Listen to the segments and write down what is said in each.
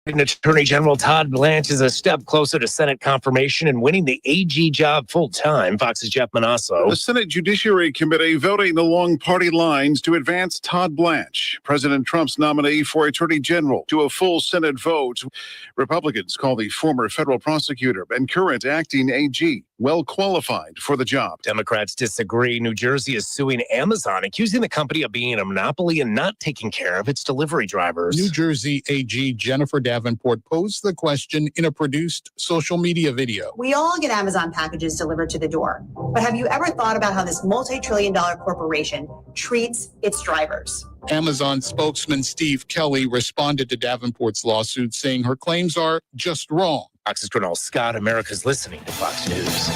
Attorney General Todd Blanche is a step closer to Senate confirmation and winning the AG job full-time. Fox's Jeff Manasso. The Senate Judiciary Committee voting along party lines to advance Todd Blanche, President Trump's nominee for Attorney General, to a full Senate vote. Republicans call the former federal prosecutor and current acting AG well qualified for the job. Democrats disagree. New Jersey is suing Amazon, accusing the company of being a monopoly and not taking care of its delivery drivers. New Jersey AG Jennifer Davenport posed the question in a produced social media video. We all get Amazon packages delivered to the door, but have you ever thought about how this multi-trillion-dollar corporation treats its drivers? Amazon spokesman Steve Kelly responded to Davenport's lawsuit, saying her claims are just wrong. Fox's Gernal Scott, America's listening to Fox News.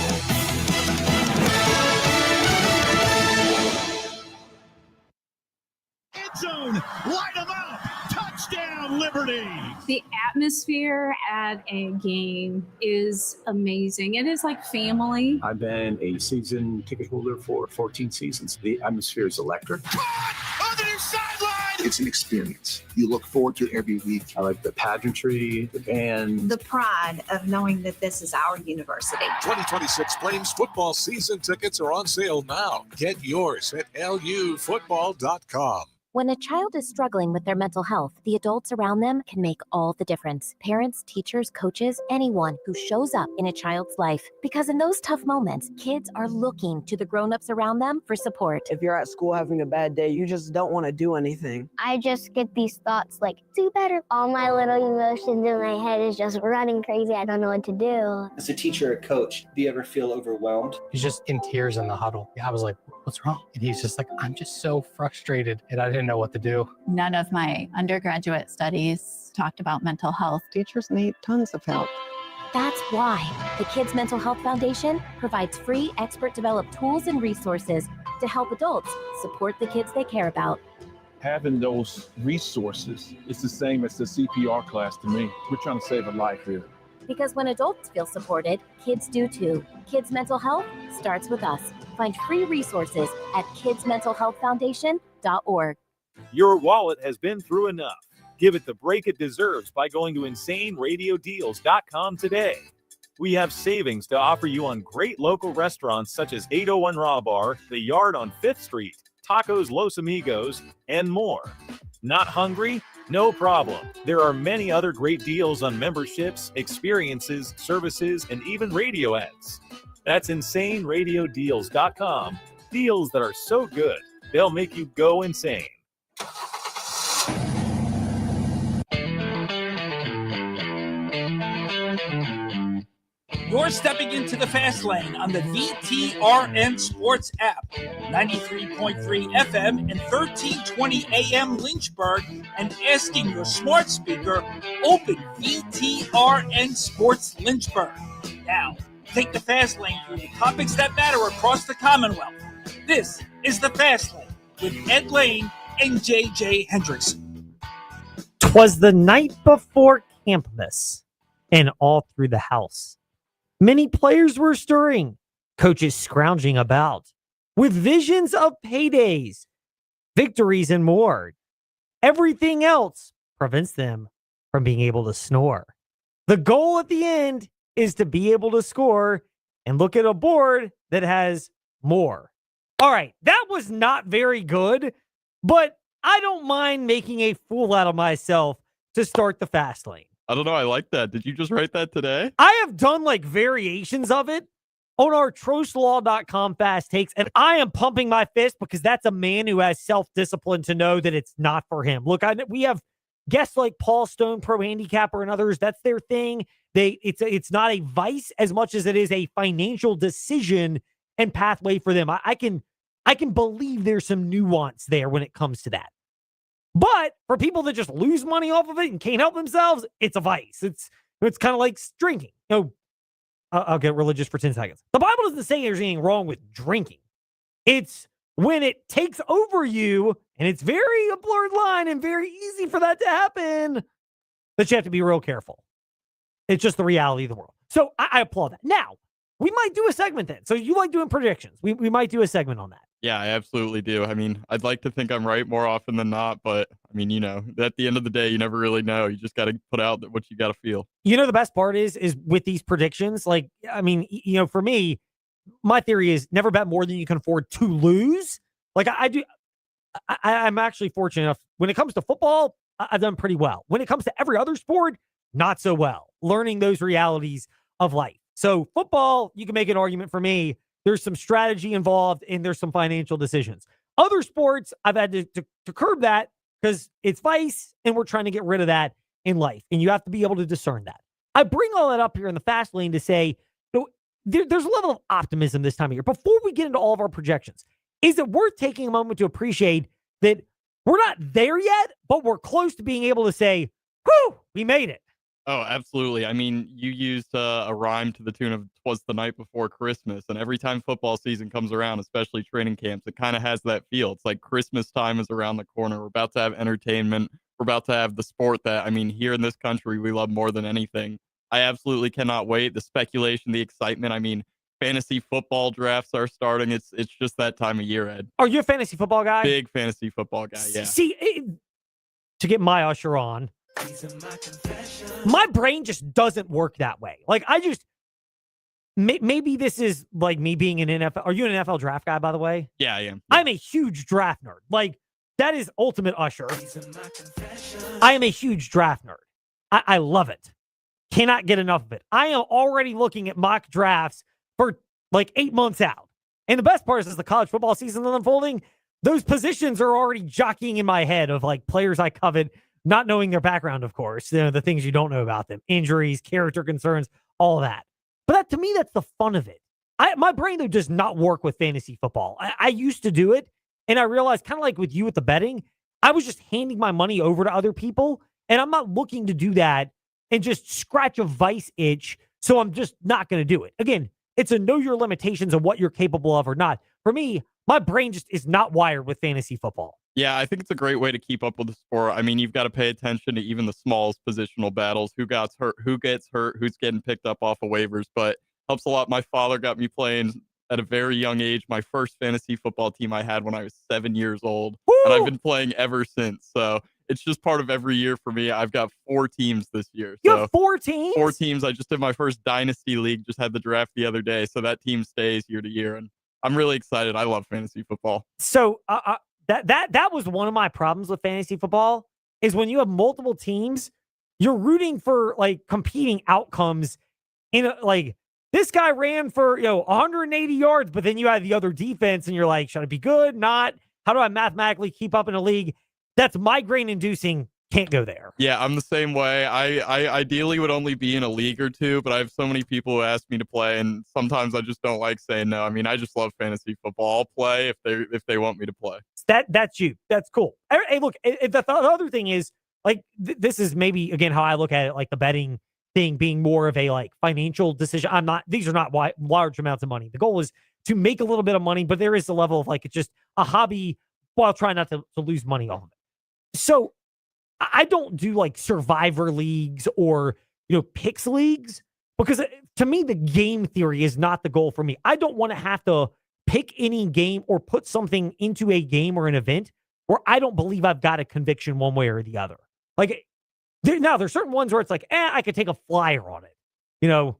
End zone, light them up, touchdown Liberty. The atmosphere at a game is amazing. It is like family. I've been a season ticket holder for 14 seasons. The atmosphere is electric. On the near sideline. It's an experience you look forward to every week. I like the pageantry, the band. The pride of knowing that this is our university. 2026 Flames football season tickets are on sale now. Get yours at lufootball.com. When a child is struggling with their mental health, the adults around them can make all the difference. Parents, teachers, coaches, anyone who shows up in a child's life. Because in those tough moments, kids are looking to the grown-ups around them for support. If you're at school having a bad day, you just don't want to do anything. I just get these thoughts like, do better. All my little emotions in my head is just running crazy. I don't know what to do. As a teacher or coach, do you ever feel overwhelmed? He's just in tears in the huddle. I was like, what's wrong? And he's just like, I'm just so frustrated. And I didn't know what to do. None of my undergraduate studies talked about mental health. Teachers need tons of help. That's why the Kids Mental Health Foundation provides free expert-developed tools and resources to help adults support the kids they care about. Having those resources is the same as the CPR class to me. We're trying to save a life here. Because when adults feel supported, kids do too. Kids Mental Health starts with us. Find free resources at kidsmentalhealthfoundation.org. Your wallet has been through enough. Give it the break it deserves by going to InsaneRadioDeals.com today. We have savings to offer you on great local restaurants such as 801 Raw Bar, The Yard on 5th Street, Tacos Los Amigos, and more. Not hungry? No problem. There are many other great deals on memberships, experiences, services, and even radio ads. That's InsaneRadioDeals.com. Deals that are so good, they'll make you go insane. You're stepping into the fast lane on the VTRN Sports app. 93.3 FM and 1320 AM Lynchburg, and asking your smart speaker, open VTRN Sports Lynchburg. Now, take the fast lane through the topics that matter across the Commonwealth. This is the Fast Lane with Ed Lane and JJ Hendrickson. 'Twas the night before Campmas, and all through the house many players were stirring, coaches scrounging about, with visions of paydays, victories, and more. Everything else prevents them from being able to snore. The goal at the end is to be able to score and look at a board that has more. All right, that was not very good, but I don't mind making a fool out of myself to start the fast lane. I don't know. I like that. Did you just write that today? I have done like variations of it on our TroStLaw.com fast takes, and I am pumping my fist because that's a man who has self-discipline to know that it's not for him. Look, we have guests like Paul Stone, pro handicapper, and others. That's their thing. It's not a vice as much as it is a financial decision and pathway for them. I can believe there's some nuance there when it comes to that. But for people that just lose money off of it and can't help themselves, it's a vice. It's kind of like drinking. I'll get religious for 10 seconds. The Bible doesn't say there's anything wrong with drinking. It's when it takes over you, and it's very a blurred line and very easy for that to happen, that you have to be real careful. It's just the reality of the world. So I applaud that. Now, we might do a segment then. So you like doing predictions. We might do a segment on that. Yeah, I absolutely do. I mean, I'd like to think I'm right more often than not, but I mean, at the end of the day, you never really know. You just got to put out what you got to feel. The best part is with these predictions, like, I mean, for me, my theory is never bet more than you can afford to lose. Like I'm actually fortunate enough when it comes to football, I've done pretty well. When it comes to every other sport, not so well. Learning those realities of life. So football, you can make an argument for me. There's some strategy involved and there's some financial decisions. Other sports, I've had to curb that because it's vice and we're trying to get rid of that in life. And you have to be able to discern that. I bring all that up here in the fast lane to say, there's a level of optimism this time of year. Before we get into all of our projections, is it worth taking a moment to appreciate that we're not there yet, but we're close to being able to say, whew, we made it. Oh, absolutely. I mean, you used a rhyme to the tune of "'Twas the night before Christmas," and every time football season comes around, especially training camps, it kind of has that feel. It's like Christmas time is around the corner. We're about to have entertainment. We're about to have the sport that, I mean, here in this country, we love more than anything. I absolutely cannot wait. The speculation, the excitement. I mean, fantasy football drafts are starting. It's just that time of year, Ed. Are you a fantasy football guy? Big fantasy football guy, yeah. See, to get my usher on, my brain just doesn't work that way. Like, maybe this is like me being an NFL. Are you an NFL draft guy, by the way? Yeah, I am. I'm a huge draft nerd. Like, that is ultimate usher. I am a huge draft nerd. I love it. Cannot get enough of it. I am already looking at mock drafts for like 8 months out. And the best part is the college football season is unfolding. Those positions are already jockeying in my head of like players I covet, not knowing their background, of course, the things you don't know about them, injuries, character concerns, all that. But that, to me, that's the fun of it. My brain, though, does not work with fantasy football. I used to do it, and I realized, kind of like with you with the betting, I was just handing my money over to other people, and I'm not looking to do that and just scratch a vice itch, so I'm just not going to do it. Again, it's a know your limitations of what you're capable of or not. For me, my brain just is not wired with fantasy football. Yeah, I think it's a great way to keep up with the sport. I mean, you've got to pay attention to even the smallest positional battles, who gets hurt, who's getting picked up off of waivers, but helps a lot. My father got me playing at a very young age. My first fantasy football team I had when I was 7 years old, and I've been playing ever since. So it's just part of every year for me. I've got 4 teams this year. You have 4 teams? 4 teams. I just did my first dynasty league, just had the draft the other day. So that team stays year to year, and I'm really excited. I love fantasy football. So that was one of my problems with fantasy football is when you have multiple teams, you're rooting for like competing outcomes like this guy ran for 180 yards, but then you had the other defense and you're like, should I be good? Not? How do I mathematically keep up in a league? That's migraine inducing. Can't go there. Yeah, I'm the same way. I ideally would only be in a league or two, but I have so many people who ask me to play, and sometimes I just don't like saying no. I mean, I just love fantasy football. I'll play if they want me to play. That's you. That's cool. Hey, look, the other thing is like this is maybe again how I look at it, like the betting thing being more of a like financial decision. These are not large amounts of money. The goal is to make a little bit of money, but there is a level of like it's just a hobby while trying not to lose money off of it. So I don't do like survivor leagues or, picks leagues because to me, the game theory is not the goal for me. I don't want to have to pick any game or put something into a game or an event where I don't believe I've got a conviction one way or the other. Like there's certain ones where it's like, I could take a flyer on it.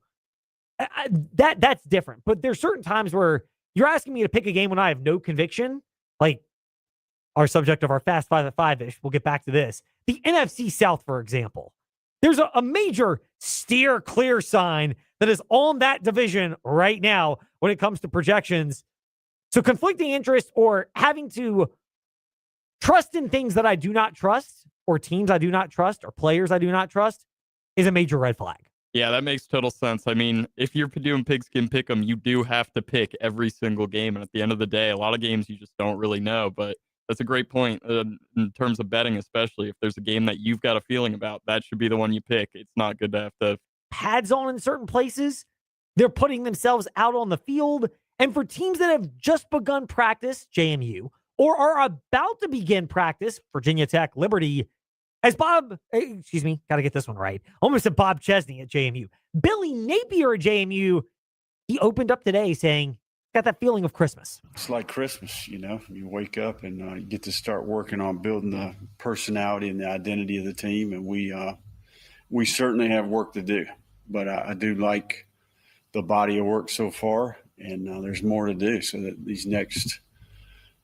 That's different. But there's certain times where you're asking me to pick a game when I have no conviction, like our subject of our Fast 5 at 5-ish. We'll get back to this. The NFC South, for example. There's a major steer clear sign that is on that division right now when it comes to projections. So conflicting interest or having to trust in things that I do not trust or teams I do not trust or players I do not trust is a major red flag. Yeah, that makes total sense. I mean, if you're doing Pigskin Pick'em, you do have to pick every single game. And at the end of the day, a lot of games you just don't really know. But that's a great point in terms of betting, especially if there's a game that you've got a feeling about, that should be the one you pick. It's not good to have to pads on in certain places. They're putting themselves out on the field. And for teams that have just begun practice, JMU, or are about to begin practice, Virginia Tech, Liberty, as got to get this one right. Almost said Bob Chesney at JMU. Billy Napier at JMU, he opened up today saying, got that feeling of Christmas. It's like Christmas, you wake up and you get to start working on building the personality and the identity of the team. And we certainly have work to do, but I do like the body of work so far, and there's more to do, so that these next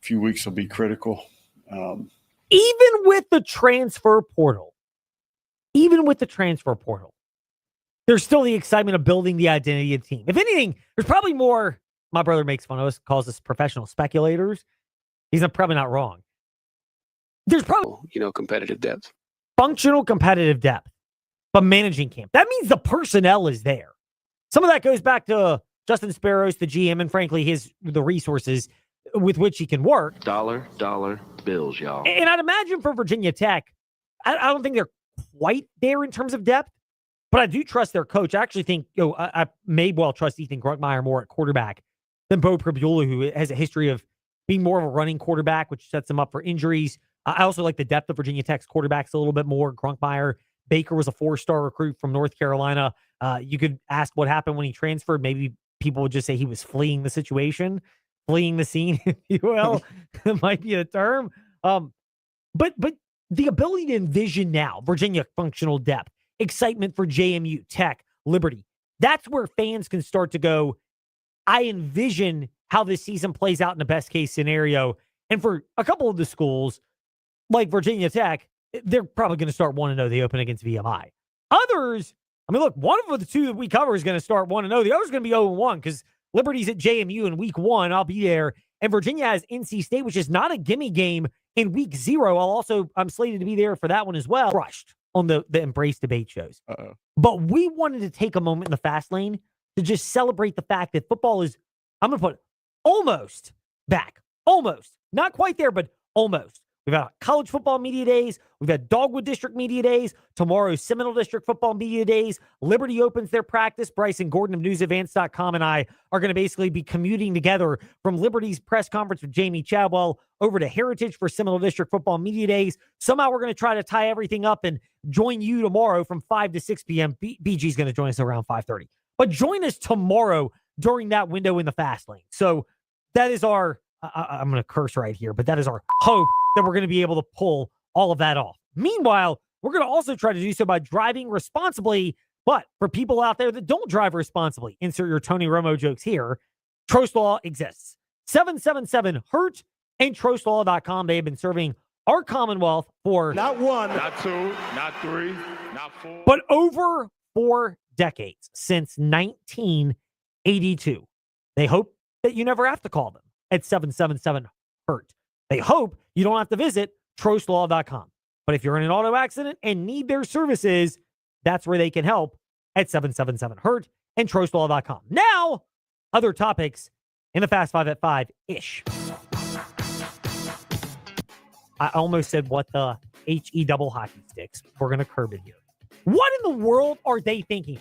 few weeks will be critical. Even with the transfer portal, there's still the excitement of building the identity of the team. If anything, there's probably more. My brother makes fun of us, calls us professional speculators. He's probably not wrong. There's probably, competitive depth. Functional competitive depth, but managing camp. That means the personnel is there. Some of that goes back to Justin Sparrows, the GM, and frankly, the resources with which he can work. Dollar bills, y'all. And I'd imagine for Virginia Tech, I don't think they're quite there in terms of depth, but I do trust their coach. I actually think I may well trust Ethan Grunkmeyer more at quarterback than Bo Pribula, who has a history of being more of a running quarterback, which sets him up for injuries. I also like the depth of Virginia Tech's quarterbacks a little bit more. Grunkmeyer, Baker was a 4-star recruit from North Carolina. You could ask what happened when he transferred. Maybe people would just say he was fleeing the situation, fleeing the scene, if you will. It might be a term. But the ability to envision now Virginia functional depth, excitement for JMU, Tech, Liberty, that's where fans can start to go, I envision how this season plays out in the best case scenario. And for a couple of the schools, like Virginia Tech, they're probably going to start 1-0. They open against VMI. Others, look, one of the two that we cover is going to start 1-0. The other's going to be 0-1 because Liberty's at JMU in week 1. I'll be there. And Virginia has NC State, which is not a gimme game, in week 0. I'm slated to be there for that one as well. Crushed on the Embrace debate shows. But we wanted to take a moment in the fast lane to just celebrate the fact that football is, I'm going to put almost back. Almost. Not quite there, but almost. We've got college football media days. We've had Dogwood District media days. Tomorrow, Seminole District football media days. Liberty opens their practice. Bryson Gordon of NewsAdvance.com and I are going to basically be commuting together from Liberty's press conference with Jamie Chadwell over to Heritage for Seminole District football media days. Somehow we're going to try to tie everything up and join you tomorrow from 5 to 6 p.m. BG's going to join us around 5:30. But join us tomorrow during that window in the fast lane. So that is our, I'm going to curse right here, but that is our hope that we're going to be able to pull all of that off. Meanwhile, we're going to also try to do so by driving responsibly. But for people out there that don't drive responsibly, insert your Tony Romo jokes here, Trost Law exists. 777-HURT and TrostLaw.com. They have been serving our Commonwealth for not 1, not 2, not 3, not 4, but over 4 decades, since 1982. They hope that you never have to call them at 777-HURT. They hope you don't have to visit TrostLaw.com. But if you're in an auto accident and need their services, that's where they can help at 777-HURT and TrostLaw.com. Now, other topics in the Fast 5 at 5-ish. I almost said what the HE double hockey sticks. We're going to curb it here. What in the world are they thinking?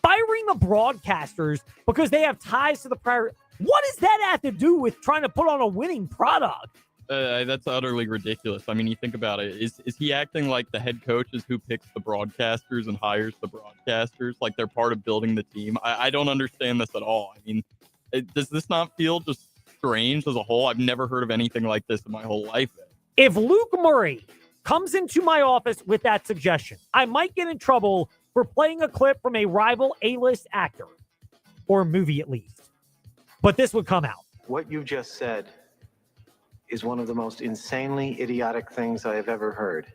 Firing the broadcasters because they have ties to the prior. What does that have to do with trying to put on a winning product? That's utterly ridiculous. I mean, you think about it. Is he acting like the head coach is who picks the broadcasters and hires the broadcasters? Like they're part of building the team? I don't understand this at all. I mean, does this not feel just strange as a whole? I've never heard of anything like this in my whole life. If Luke Murray comes into my office with that suggestion, I might get in trouble for playing a clip from a rival A-list actor or movie at least. But this would come out. What you just said is one of the most insanely idiotic things I have ever heard.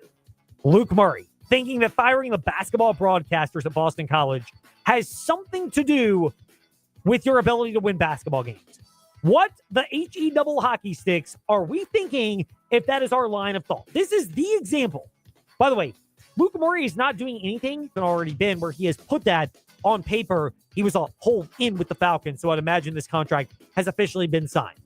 Luke Murray thinking that firing the basketball broadcasters at Boston College has something to do with your ability to win basketball games. What the HE double hockey sticks are we thinking if that is our line of thought? This is the example. By the way, Luke Murray is not doing anything that already been where he has put that on paper. He was a hold in with the Falcons, so I'd imagine this contract has officially been signed.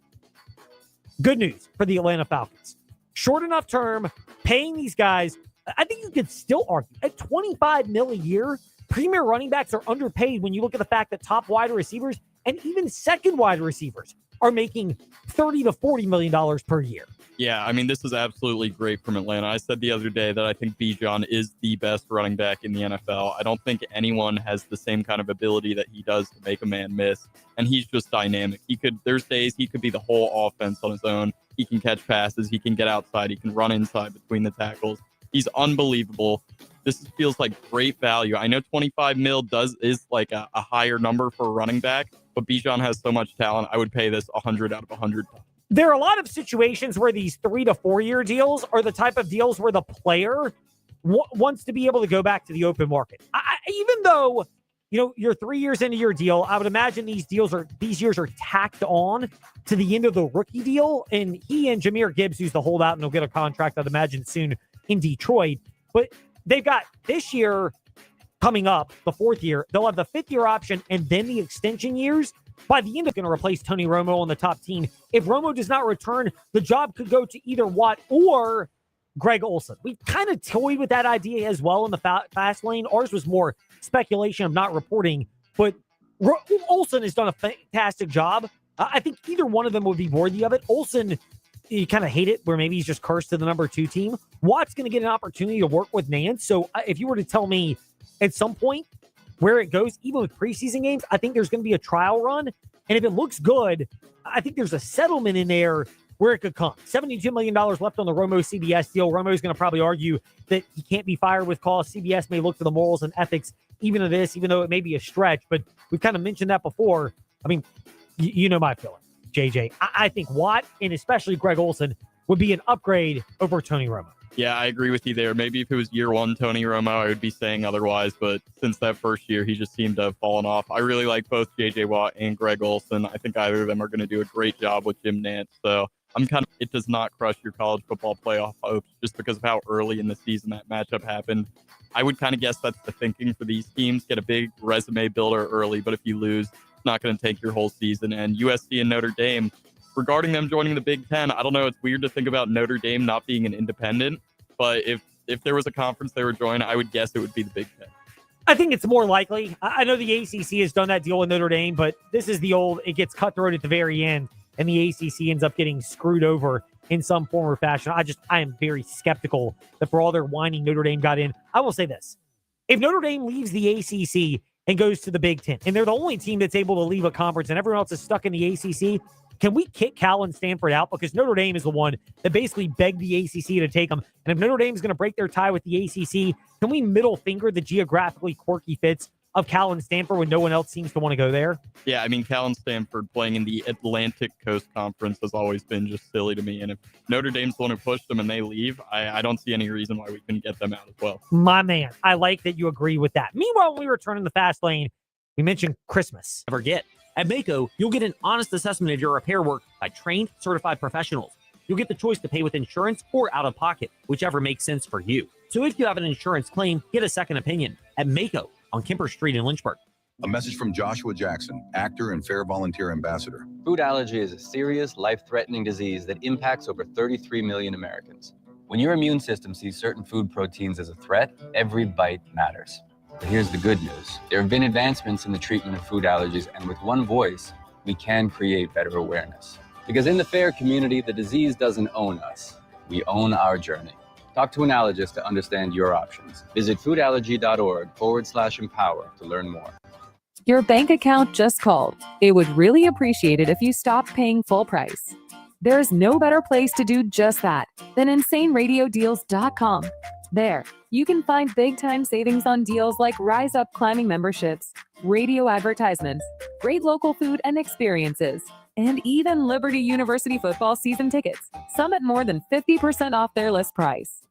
Good news for the Atlanta Falcons. Short enough term, paying these guys, I think you could still argue, at $25 million a year, premier running backs are underpaid when you look at the fact that top wide receivers and even second wide receivers are making $30 to $40 million per year. Yeah, I mean, this is absolutely great from Atlanta. I said the other day that I think Bijan is the best running back in the NFL. I don't think anyone has the same kind of ability that he does to make a man miss, and he's just dynamic. There's days he could be the whole offense on his own. He can catch passes, he can get outside, he can run inside between the tackles. He's unbelievable. This feels like great value. I know 25 mil is like a higher number for a running back, but Bijan has so much talent. I would pay this 100 out of 100. There are a lot of situations where these 3 to 4 year deals are the type of deals where the player wants to be able to go back to the open market. Even though, you're 3 years into your deal, I would imagine these years are tacked on to the end of the rookie deal. And he and Jahmyr Gibbs, who's the holdout, and he'll get a contract, I'd imagine, soon in Detroit. But they've got this year coming up, the 4th year. They'll have the 5th year option and then the extension years. By the end, they're going to replace Tony Romo on the top team. If Romo does not return, the job could go to either Watt or Greg Olsen. We kind of toyed with that idea as well in the fast lane. Ours was more speculation of not reporting, but Olsen has done a fantastic job. I think either one of them would be worthy of it. Olsen, you kind of hate it where maybe he's just cursed to the number 2 team. Watt's going to get an opportunity to work with Nance. So if you were to tell me at some point where it goes, even with preseason games, I think there's going to be a trial run. And if it looks good, I think there's a settlement in there where it could come. $72 million left on the Romo-CBS deal. Romo's going to probably argue that he can't be fired with cause. CBS may look to the morals and ethics even of this, even though it may be a stretch. But we've kind of mentioned that before. I mean, you know my feeling, JJ. I think Watt and especially Greg Olsen would be an upgrade over Tony Romo. Yeah, I agree with you there. Maybe if it was year 1 Tony Romo, I would be saying otherwise. But since that first year, he just seemed to have fallen off. I really like both J.J. Watt and Greg Olsen. I think either of them are going to do a great job with Jim Nance. So it does not crush your college football playoff hopes just because of how early in the season that matchup happened. I would kind of guess that's the thinking for these teams. Get a big resume builder early, but if you lose, it's not going to take your whole season. And USC and Notre Dame, regarding them joining the Big Ten, I don't know. It's weird to think about Notre Dame not being an independent, but if there was a conference they were joining, I would guess it would be the Big Ten. I think it's more likely. I know the ACC has done that deal with Notre Dame, but this is the old, it gets cutthroat at the very end, and the ACC ends up getting screwed over in some form or fashion. I am very skeptical that for all their whining, Notre Dame got in. I will say this. If Notre Dame leaves the ACC and goes to the Big Ten, and they're the only team that's able to leave a conference and everyone else is stuck in the ACC, can we kick Cal and Stanford out? Because Notre Dame is the one that basically begged the ACC to take them. And if Notre Dame is going to break their tie with the ACC, can we middle finger the geographically quirky fits of Cal and Stanford when no one else seems to want to go there? Yeah, I mean, Cal and Stanford playing in the Atlantic Coast Conference has always been just silly to me. And if Notre Dame's the one who pushed them and they leave, I don't see any reason why we couldn't get them out as well. My man, I like that you agree with that. Meanwhile, when we return in the fast lane, we mentioned Christmas. Forget. At Maaco, you'll get an honest assessment of your repair work by trained, certified professionals. You'll get the choice to pay with insurance or out of pocket, whichever makes sense for you. So if you have an insurance claim, get a second opinion at Maaco on Kemper Street in Lynchburg. A message from Joshua Jackson, actor and Fair Volunteer Ambassador. Food allergy is a serious, life-threatening disease that impacts over 33 million Americans. When your immune system sees certain food proteins as a threat, every bite matters. But here's the good news. There have been advancements in the treatment of food allergies, and with one voice, we can create better awareness. Because in the FAIR community, the disease doesn't own us. We own our journey. Talk to an allergist to understand your options. Visit foodallergy.org/empower to learn more. Your bank account just called. It would really appreciate it if you stopped paying full price. There's no better place to do just that than InsaneRadioDeals.com. There, you can find big-time savings on deals like Rise Up Climbing memberships, radio advertisements, great local food and experiences, and even Liberty University football season tickets, some at more than 50% off their list price.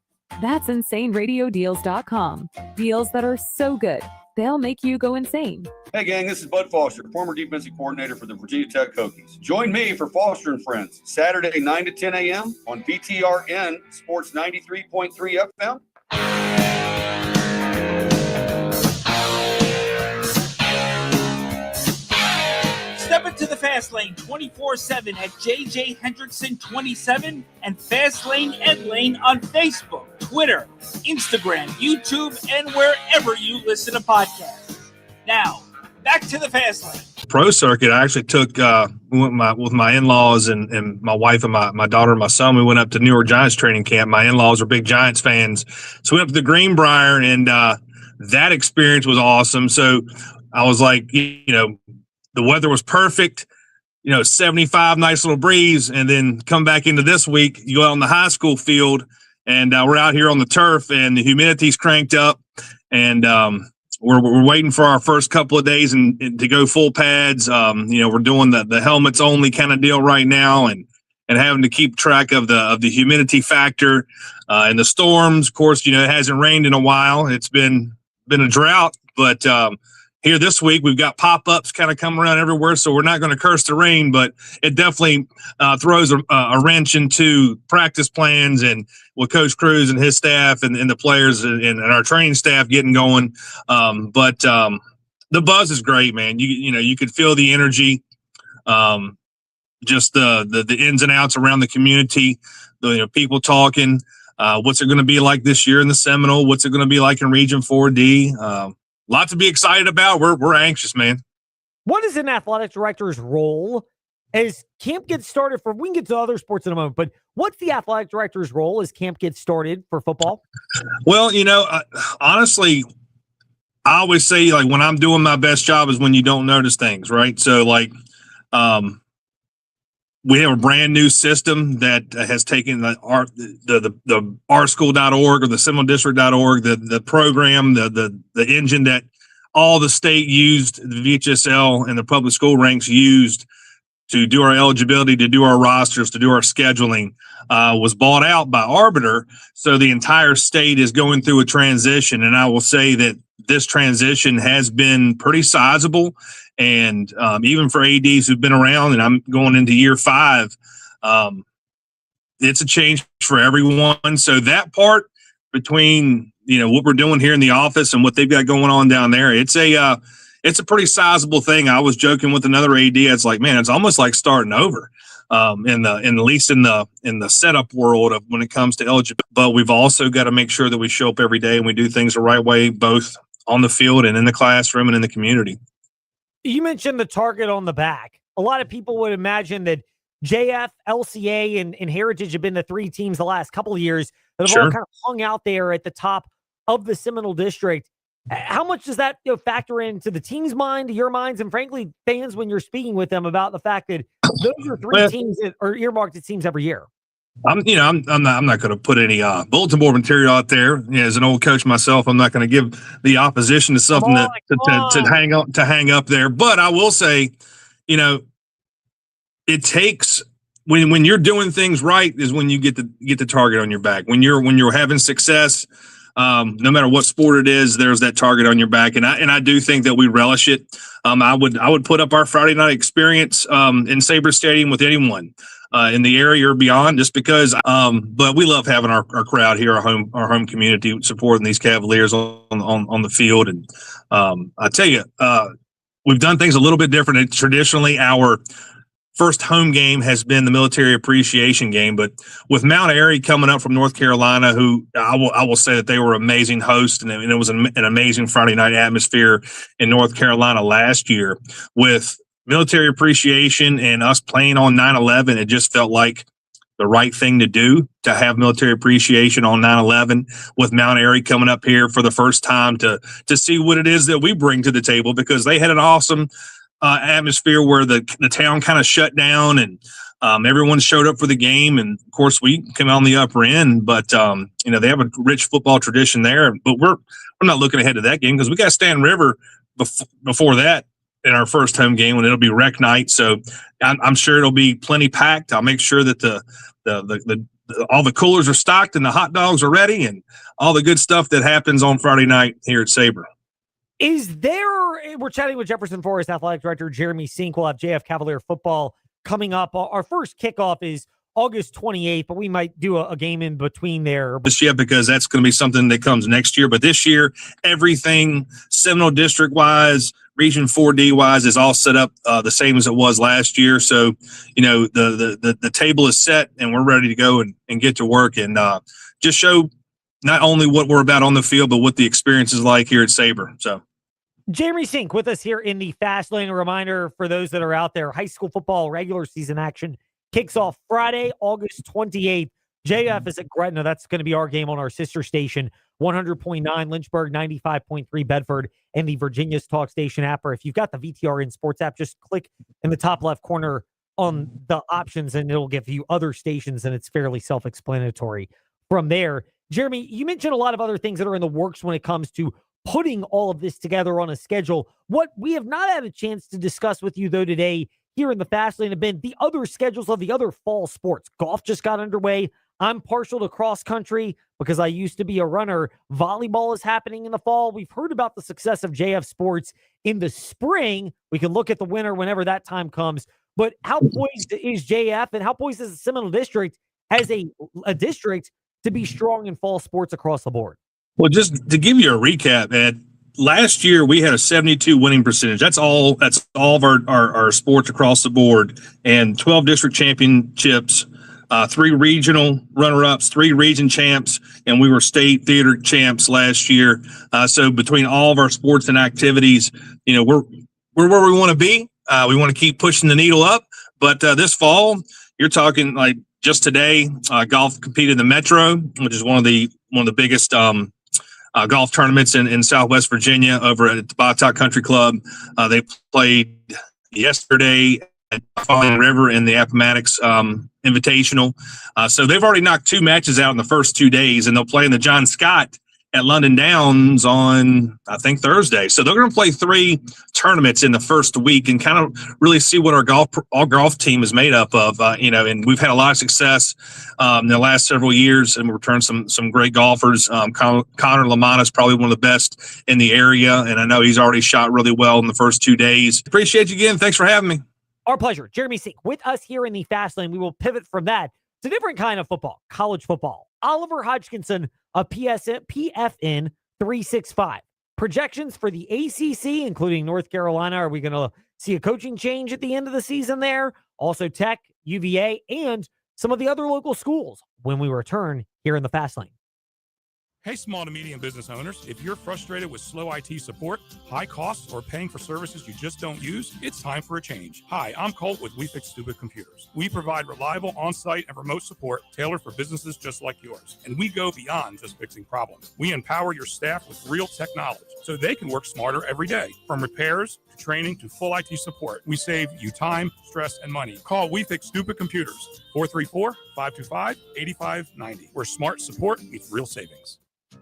That's InsaneRadioDeals.com. Deals that are so good, they'll make you go insane. Hey gang, this is Bud Foster, former defensive coordinator for the Virginia Tech Hokies. Join me for Foster and Friends, Saturday 9 to 10 a.m. on VTRN Sports 93.3 FM. Step into the Fast Lane 24/7 at JJ Hendrickson 27 and Fast Lane Ed Lane on Facebook, Twitter, Instagram, YouTube, and wherever you listen to podcasts. Now, back to the Fast Lane. Pro circuit, I actually took we went with my in-laws and my wife and my daughter and my son. We went up to New York Giants training camp. My in-laws are big Giants fans, so we went up to the Greenbrier, and that experience was awesome. So I was like, the weather was perfect, 75, nice little breeze, and then come back into this week, you go out on the high school field, and we're out here on the turf, and the humidity's cranked up, and we're waiting for our first couple of days and to go full pads. We're doing the helmets only kind of deal right now, and having to keep track of the humidity factor and the storms. Of course, it hasn't rained in a while. It's been a drought, but here this week we've got pop-ups kind of coming around everywhere, so we're not going to curse the rain, but it definitely throws a wrench into practice plans, and with Coach Cruz and his staff and the players and our training staff getting going. But the buzz is great, man. You could feel the energy, just the ins and outs around the community, people talking. What's it going to be like this year in the Seminole? What's it going to be like in Region 4D? A lot to be excited about. We're anxious, man. What is an athletic director's role as camp gets started we can get to other sports in a moment, but what's the athletic director's role as camp gets started for football? Well, honestly, I always say, like, when I'm doing my best job is when you don't notice things, right? So, like, we have a brand new system that has taken the ourschool.org or the seminoledistrict.org, the program, the engine that all the state used, the VHSL and the public school ranks used to do our eligibility, to do our rosters, to do our scheduling, was bought out by Arbiter. So the entire state is going through a transition. And I will say that this transition has been pretty sizable. And even for ADs who've been around, and I'm going into year 5, it's a change for everyone. So that part between, what we're doing here in the office and what they've got going on down there, it's a pretty sizable thing. I was joking with another AD. It's like, man, it's almost like starting over, at least in the setup world of when it comes to eligibility. But we've also got to make sure that we show up every day and we do things the right way, both on the field and in the classroom and in the community. You mentioned the target on the back. A lot of people would imagine that JF, LCA, and Heritage have been the 3 teams the last couple of years that have all kind of hung out there at the top of the Seminole District. How much does that factor into the team's mind, your minds, and frankly, fans when you're speaking with them about the fact that those are 3 teams that are earmarked, it seems, every year? I'm not going to put any bulletin board material out there. As an old coach myself, I'm not going to give the opposition to something to hang up there. But I will say, it takes when you're doing things right is when you get the target on your back. When you're having success, no matter what sport it is, there's that target on your back, and I do think that we relish it. I would put up our Friday night experience in Sabre Stadium with anyone in the area or beyond, just because. But we love having our crowd here, our home community supporting these Cavaliers on the field. And I tell you, we've done things a little bit different. Traditionally, our first home game has been the military appreciation game, but with Mount Airy coming up from North Carolina, who I will say that they were amazing hosts, and it was an amazing Friday night atmosphere in North Carolina last year. With military appreciation and us playing on 9/11, it just felt like the right thing to do to have military appreciation on 9/11, with Mount Airy coming up here for the first time to see what it is that we bring to the table, because they had an awesome atmosphere where the town kind of shut down and everyone showed up for the game. And of course we came on the upper end, but they have a rich football tradition there, but we're not looking ahead to that game because we got Stand River before that in our first home game, when it'll be rec night. So I'm sure it'll be plenty packed. I'll make sure that all the coolers are stocked and the hot dogs are ready and all the good stuff that happens on Friday night here at Sabre. We're chatting with Jefferson Forest Athletic Director Jeremy Sink. We'll have JF Cavalier football coming up. Our first kickoff is August 28th, but we might do a game in between there. This year, because that's going to be something that comes next year. But this year, everything Seminole District-wise, Region 4D-wise is all set up the same as it was last year. So, the table is set, and we're ready to go and get to work and just show not only what we're about on the field, but what the experience is like here at Sabre. So, Jeremy Sink with us here in the Fast Lane. A reminder for those that are out there, high school football regular season action kicks off Friday, August 28th. JF is at Gretna. That's going to be our game on our sister station, 100.9 Lynchburg, 95.3 Bedford, and the Virginia's Talk Station app. Or if you've got the VTRN Sports app, just click in the top left corner on the options and it'll give you other stations, and it's fairly self-explanatory from there. Jeremy, you mentioned a lot of other things that are in the works when it comes to putting all of this together on a schedule. What we have not had a chance to discuss with you, though, today here in the Fast Lane have been the other schedules of the other fall sports. Golf just got underway. I'm partial to cross country because I used to be a runner. Volleyball is happening in the fall. We've heard about the success of JF Sports in the spring. We can look at the winter whenever that time comes. But how poised is JF and how poised is the Seminole District as a district to be strong in fall sports across the board? Well, just to give you a recap, Ed, last year we had a 72 winning percentage. That's all of our sports across the board, and 12 district championships, 3 regional runner-ups, 3 region champs, and we were state theater champs last year. So between all of our sports and activities, we're where we want to be. We want to keep pushing the needle up. But this fall, you're talking like just today, golf competed in the Metro, which is one of the biggest golf tournaments in Southwest Virginia over at the Botetourt Country Club. They played yesterday at Falling River in the Appomattox Invitational. So they've already knocked 2 matches out in the first 2 days, and they'll play in the John Scott at London Downs on, I think, Thursday. So they're going to play 3 tournaments in the first week and kind of really see what our golf team is made up of. And we've had a lot of success in the last several years, and we've returned some great golfers. Connor Lamanna is probably one of the best in the area, and I know he's already shot really well in the first 2 days. Appreciate you again. Thanks for having me. Our pleasure. Jeremy Sink with us here in the Fast Lane. We will pivot from that to a different kind of football, college football. Oliver Hodgkinson of PFN 365. Projections for the ACC, including North Carolina. Are we going to see a coaching change at the end of the season there? Also Tech, UVA, and some of the other local schools when we return here in the Fast Lane. Hey, small to medium business owners, if you're frustrated with slow IT support, high costs, or paying for services you just don't use, it's time for a change. Hi, I'm Colt with We Fix Stupid Computers. We provide reliable on-site and remote support tailored for businesses just like yours. And we go beyond just fixing problems. We empower your staff with real technology so they can work smarter every day. From repairs to training to full IT support, we save you time, stress, and money. Call We Fix Stupid Computers, 434-525-8590, where smart support meets real savings.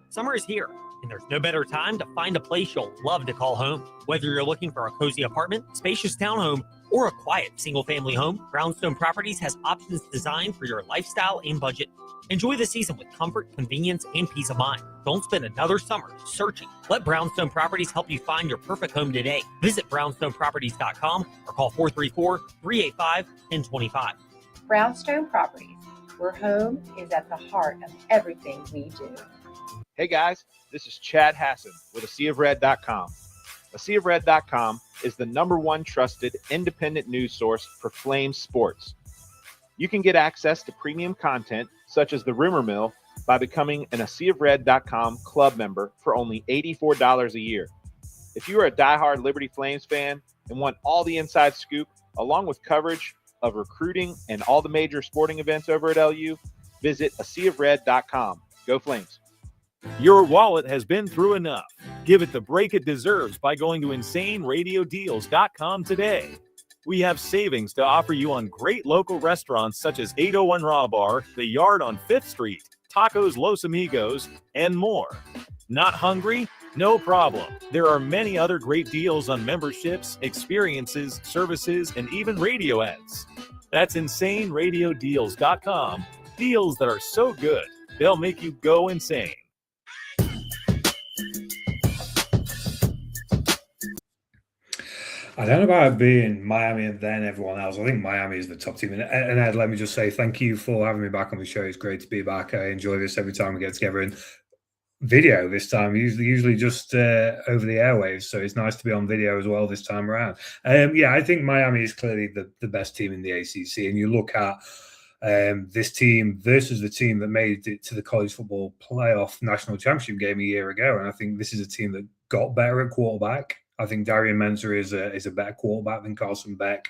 Summer is here, and there's no better time to find a place you'll love to call home. Whether you're looking for a cozy apartment, spacious townhome, or a quiet single-family home, Brownstone Properties has options designed for your lifestyle and budget. Enjoy the season with comfort, convenience, and peace of mind. Don't spend another summer searching. Let Brownstone Properties help you find your perfect home today. Visit brownstoneproperties.com or call 434-385-1025. Brownstone Properties, where home is at the heart of everything we do. Hey guys, this is Chad Hassan with ASeaofRed.com. ASeaofRed.com is the #1 trusted independent news source for Flames sports. You can get access to premium content such as the Rumor Mill by becoming an ASeaofRed.com club member for only $84 a year. If you are a diehard Liberty Flames fan and want all the inside scoop, along with coverage of recruiting and all the major sporting events over at LU, visit ASeaofRed.com. Go Flames. Your wallet has been through enough. Give it the break it deserves by going to InsaneRadioDeals.com today. We have savings to offer you on great local restaurants such as 801 Raw Bar, The Yard on 5th Street, Tacos Los Amigos, and more. Not hungry? No problem. There are many other great deals on memberships, experiences, services, and even radio ads. That's InsaneRadioDeals.com. Deals that are so good, they'll make you go insane. I don't know about it being Miami and then everyone else. I think Miami is the top team. And Ed, let me just say thank you for having me back on the show. It's great to be back. I enjoy this every time we get together in video this time, usually just over the airwaves. So it's nice to be on video as well this time around. I think Miami is clearly the best team in the ACC. And you look at this team versus the team that made it to the college football playoff national championship game a year ago. And I think this is a team that got better at quarterback. I think Darian Mensah is a better quarterback than Carson Beck.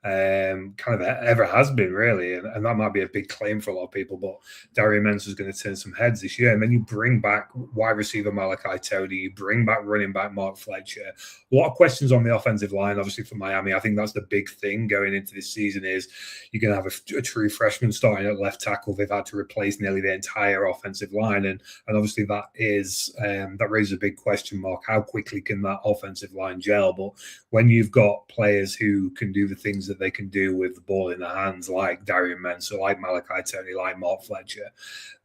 Kind of ever has been, really, and that might be a big claim for a lot of people, but Darian Mensah is going to turn some heads this year. And then you bring back wide receiver Malachi Tony, you bring back running back Mark Fletcher. A lot of questions on the offensive line, obviously, for Miami. I think that's the big thing going into this season is you're going to have a true freshman starting at left tackle. They've had to replace nearly the entire offensive line, and obviously that raises a big question mark. How quickly can that offensive line gel? But when you've got players who can do the things that they can do with the ball in their hands, like Darian Mensah, like Malachi Tony, like Mark Fletcher,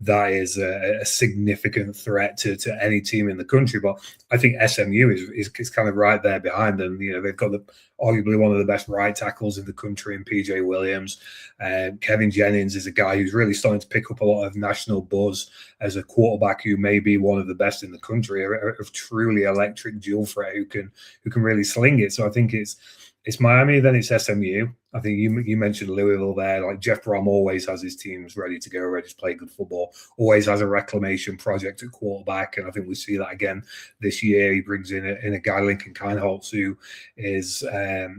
that is a significant threat to any team in the country. But I think SMU is kind of right there behind them. You know, they've got arguably one of the best right tackles in the country in PJ Williams. Kevin Jennings is a guy who's really starting to pick up a lot of national buzz as a quarterback who may be one of the best in the country, a truly electric dual threat who can really sling it. So I think it's Miami, then it's SMU. I think you mentioned Louisville there. Like Jeff Brom always has his teams ready to go, ready to play good football, always has a reclamation project at quarterback. And I think we see that again this year. He brings in a guy, Lincoln Kienholz, who is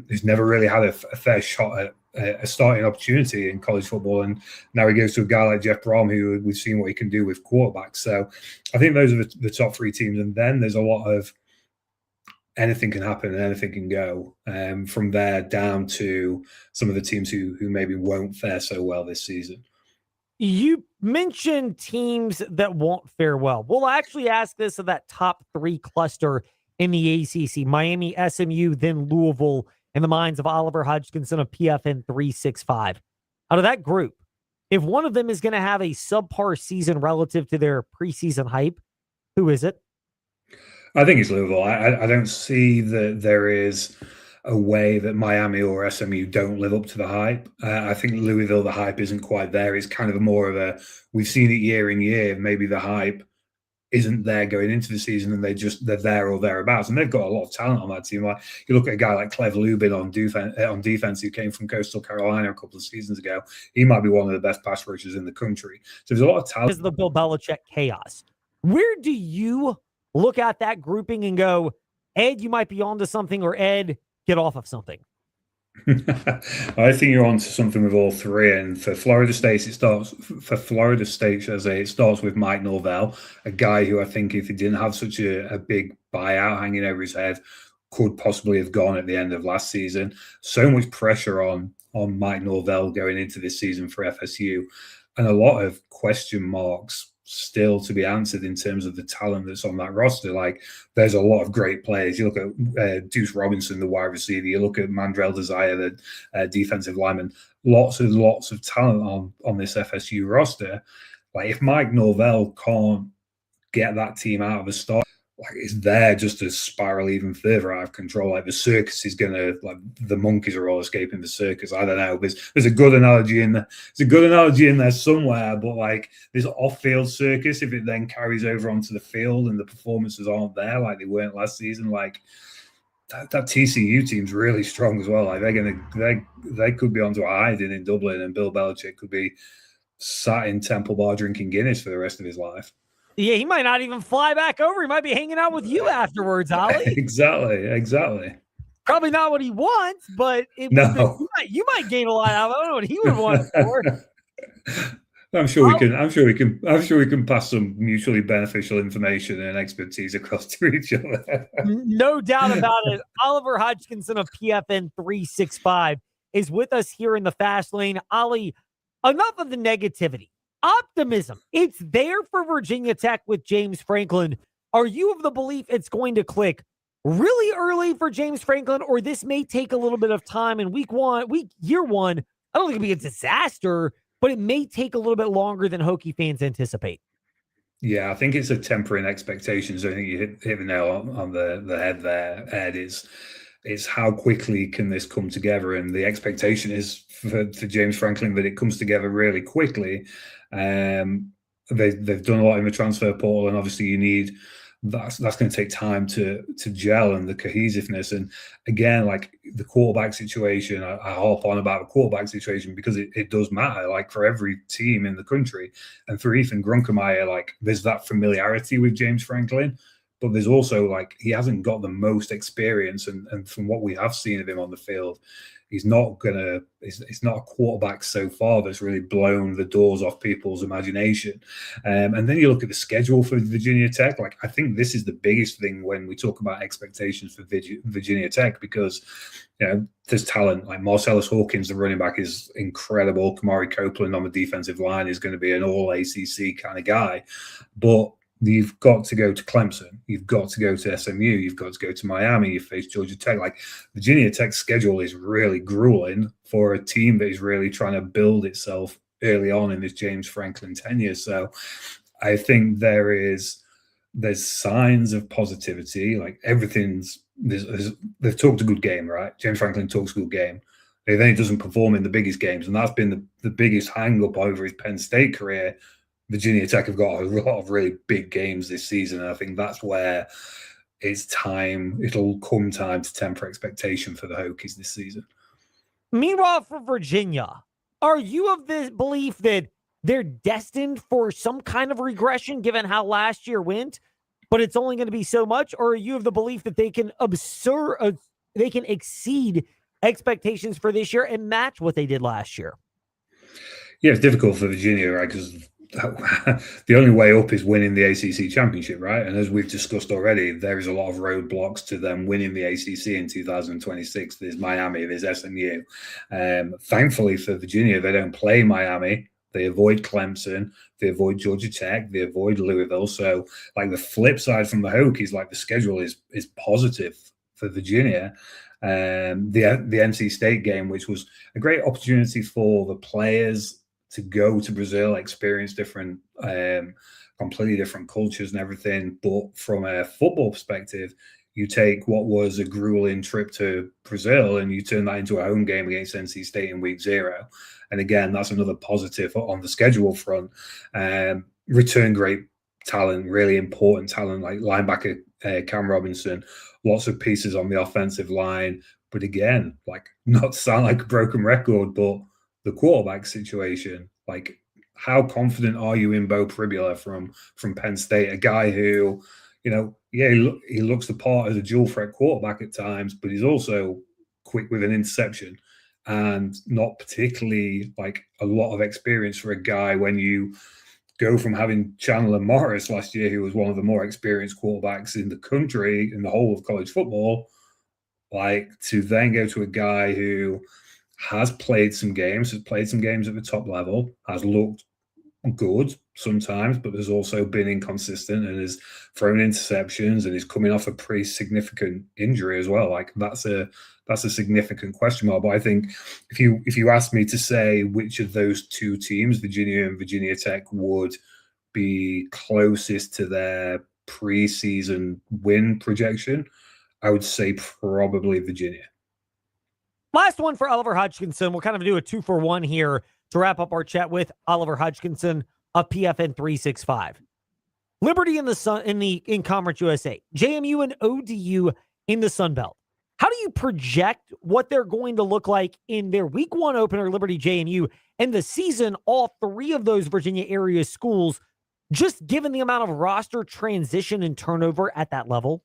who's never really had a fair shot at a starting opportunity in college football. And now he goes to a guy like Jeff Brom, who we've seen what he can do with quarterbacks. So I think those are the top three teams. And then there's a lot of anything can happen and anything can go from there down to some of the teams who maybe won't fare so well this season. You mentioned teams that won't fare well. We'll actually ask this of that top three cluster in the ACC, Miami, SMU, then Louisville, in the minds of Oliver Hodgkinson of PFN 365. Out of that group, if one of them is going to have a subpar season relative to their preseason hype, who is it? I think it's Louisville. I don't see that there is a way that Miami or SMU don't live up to the hype. I think Louisville, the hype isn't quite there. It's kind of more of we've seen it year in year. Maybe the hype isn't there going into the season and they're there or thereabouts. And they've got a lot of talent on that team. Like you look at a guy like Clev Lubin on defense who came from Coastal Carolina a couple of seasons ago. He might be one of the best pass rushers in the country. So there's a lot of talent. This is the Bill Belichick chaos. Where do you look at that grouping and go, Ed, you might be onto something, or Ed, get off of something? I think you're onto something with all three. And for Florida State, it starts with Mike Norvell, a guy who I think if he didn't have such a big buyout hanging over his head, could possibly have gone at the end of last season. So much pressure on Mike Norvell going into this season for FSU, and a lot of question marks still to be answered in terms of the talent that's on that roster. Like there's a lot of great players. You look at Deuce Robinson, the wide receiver. You look at Mandrell Desire, the defensive lineman. Lots of talent on this FSU roster. Like if Mike Norvell can't get that team out of the start, like it's there just to spiral even further out of control. Like the circus is gonna, like the monkeys are all escaping the circus. I don't know. There's a good analogy in there. There's a good analogy in there somewhere, but like this off-field circus, if it then carries over onto the field and the performances aren't there like they weren't last season, like that TCU team's really strong as well. Like they could be onto a hiding in Dublin, and Bill Belichick could be sat in Temple Bar drinking Guinness for the rest of his life. Yeah, he might not even fly back over. He might be hanging out with you afterwards, Ollie. Exactly. Probably not what he wants, but you might gain a lot out of it. I don't know what he would want it for. I'm sure we can pass some mutually beneficial information and expertise across to each other. No doubt about it. Oliver Hodgkinson of PFN 365 is with us here in the Fast Lane. Ollie, enough of the negativity. Optimism. It's there for Virginia Tech with James Franklin. Are you of the belief it's going to click really early for James Franklin, or this may take a little bit of time in year one? I don't think it'll be a disaster, but it may take a little bit longer than Hokie fans anticipate. Yeah, I think it's a tempering expectations. I think you hit the nail on the head there, Ed. It's how quickly can this come together, and the expectation is for James Franklin that it comes together really quickly. They've done a lot in the transfer portal, and obviously you need that's going to take time to gel, and the cohesiveness. And again, like the quarterback situation, I harp on about the quarterback situation because it does matter. Like for every team in the country, and for Ethan Grunkemeyer, like there's that familiarity with James Franklin. but there's also like he hasn't got the most experience, and from what we have seen of him on the field, he's not a quarterback so far that's really blown the doors off people's imagination. And then you look at the schedule for Virginia Tech. Like, I think this is the biggest thing when we talk about expectations for Virginia Tech, because there's talent. Like Marcellus Hawkins, the running back, is incredible. Kamari Copeland on the defensive line is going to be an all ACC kind of guy, but you've got to go to Clemson. You've got to go to SMU. You've got to go to Miami. You face Georgia Tech. Like, Virginia Tech's schedule is really grueling for a team that is really trying to build itself early on in this James Franklin tenure. So I think there's signs of positivity. Like, they've talked a good game, right? James Franklin talks a good game. And then he doesn't perform in the biggest games. And that's been the biggest hang-up over his Penn State career. Virginia Tech have got a lot of really big games this season, and I think that's where it'll come time to temper expectation for the Hokies this season. Meanwhile, for Virginia, are you of the belief that they're destined for some kind of regression given how last year went, but it's only going to be so much? Or are you of the belief that they can exceed expectations for this year and match what they did last year? Yeah, it's difficult for Virginia, right? Because the only way up is winning the ACC championship, right? And as we've discussed already, there is a lot of roadblocks to them winning the ACC in 2026. There's Miami, there's SMU. Thankfully for Virginia, they don't play Miami. They avoid Clemson. They avoid Georgia Tech. They avoid Louisville. So, like, the flip side from the Hokies, like, the schedule is positive for Virginia. The NC State game, which was a great opportunity for the players to go to Brazil, experience different, completely different cultures and everything. But from a football perspective, you take what was a grueling trip to Brazil and you turn that into a home game against NC State in week 0. And again, that's another positive on the schedule front. Return great talent, really important talent, like linebacker Cam Robinson, lots of pieces on the offensive line. But again, like, not to sound like a broken record, but the quarterback situation, like, how confident are you in Beau Pribula from Penn State, a guy who, he looks the part as a dual threat quarterback at times, but he's also quick with an interception and not particularly like a lot of experience for a guy when you go from having Chandler Morris last year, who was one of the more experienced quarterbacks in the country, in the whole of college football, like, to then go to a guy who has played some games at the top level, has looked good sometimes, but has also been inconsistent and has thrown interceptions and is coming off a pretty significant injury as well. Like, that's a significant question mark. But I think if you ask me to say which of those two teams, Virginia and Virginia Tech, would be closest to their preseason win projection, I would say probably Virginia. Last one for Oliver Hodgkinson. We'll kind of do a 2-for-1 here to wrap up our chat with Oliver Hodgkinson of PFN 365. Liberty in Conference USA, JMU and ODU in the Sun Belt. How do you project what they're going to look like in their week 1 opener, Liberty JMU, and the season, all 3 of those Virginia area schools, just given the amount of roster transition and turnover at that level?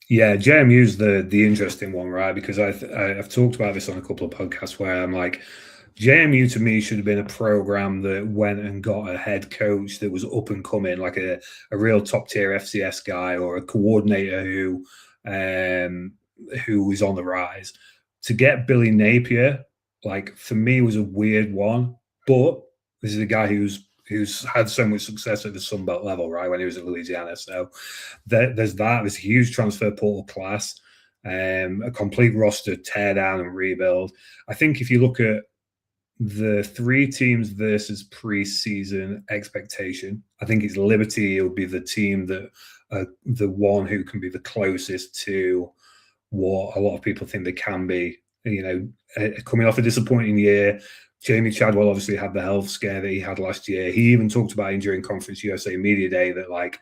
Yeah, JMU's the interesting one, right? Because I've talked about this on a couple of podcasts where I'm like, JMU to me should have been a program that went and got a head coach that was up and coming, like a real top tier FCS guy, or a coordinator who is on the rise. To get Billy Napier, like, for me, was a weird one. But this is a guy who's had so much success at the Sun Belt level, right, when he was at Louisiana. So there's a huge transfer portal class, a complete roster tear down and rebuild. I think if you look at the 3 teams versus preseason expectation, I think it's Liberty will be the team that the one who can be the closest to what a lot of people think they can be. Coming off a disappointing year, Jamie Chadwell obviously had the health scare that he had last year. He even talked about during Conference USA Media Day that, like,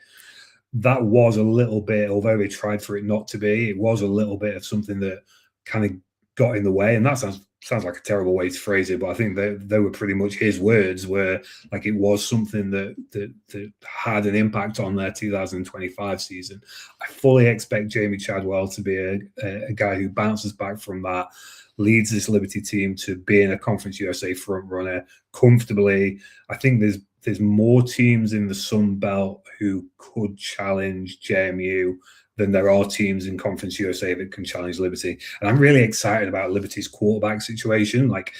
that was a little bit, although they tried for it not to be, it was a little bit of something that kind of got in the way. And that sounds sounds like a terrible way to phrase it, but I think they were pretty much his words, where like it was something that had an impact on their 2025 season. I fully expect Jamie Chadwell to be a guy who bounces back from that, leads this Liberty team to being a Conference USA front runner comfortably. I think there's more teams in the Sun Belt who could challenge JMU than there are teams in Conference USA that can challenge Liberty. And I'm really excited about Liberty's quarterback situation. Like,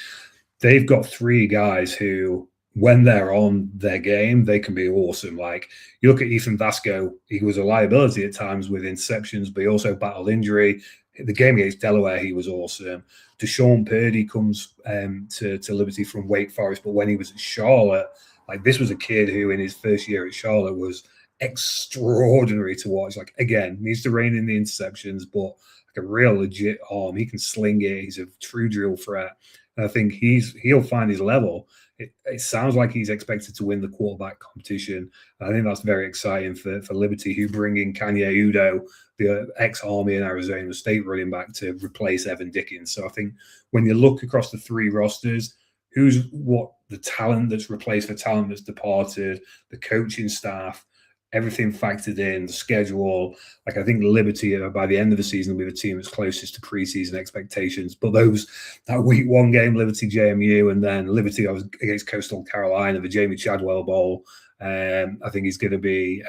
they've got 3 guys who, when they're on their game, they can be awesome. Like, you look at Ethan Vasco, he was a liability at times with interceptions, but he also battled injury. The game against Delaware, he was awesome. Deshaun Purdy comes to Liberty from Wake Forest, but when he was at Charlotte, like, this was a kid who in his first year at Charlotte was extraordinary to watch. Like, again, needs to rein in the interceptions, but like a real legit arm. He can sling it. He's a true drill threat. And I think he'll find his level. It sounds like he's expected to win the quarterback competition. And I think that's very exciting for Liberty, who bring in Kanye Udo, the ex-Army and Arizona State running back, to replace Evan Dickens. So I think when you look across the 3 rosters, the talent that's replaced, the talent that's departed, the coaching staff, everything factored in, the schedule. Like, I think Liberty by the end of the season will be the team that's closest to preseason expectations. But that week 1 game, Liberty JMU, and then Liberty against Coastal Carolina, the Jamie Chadwell Bowl. I think is going to be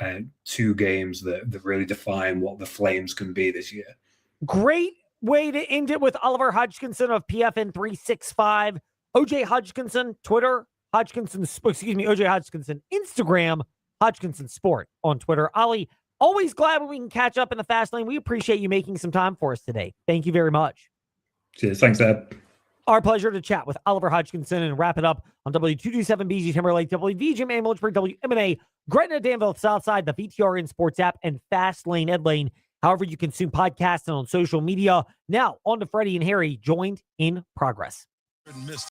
2 games that really define what the Flames can be this year. Great way to end it with Oliver Hodgkinson of PFN 365. OJ Hodgkinson, Twitter, OJ Hodgkinson, Instagram, Hodgkinson Sport on Twitter. Ollie, always glad when we can catch up in the fast lane. We appreciate you making some time for us today. Thank you very much. Cheers. Thanks, Ed. Our pleasure to chat with Oliver Hodgkinson and wrap it up on W227BG Timberlake, WVGM Amherst, WMNA, Gretna, Danville, Southside, the VTRN Sports app, and Fast Lane, Ed Lane. However you consume podcasts and on social media. Now, on to Freddie and Harry, joined in progress.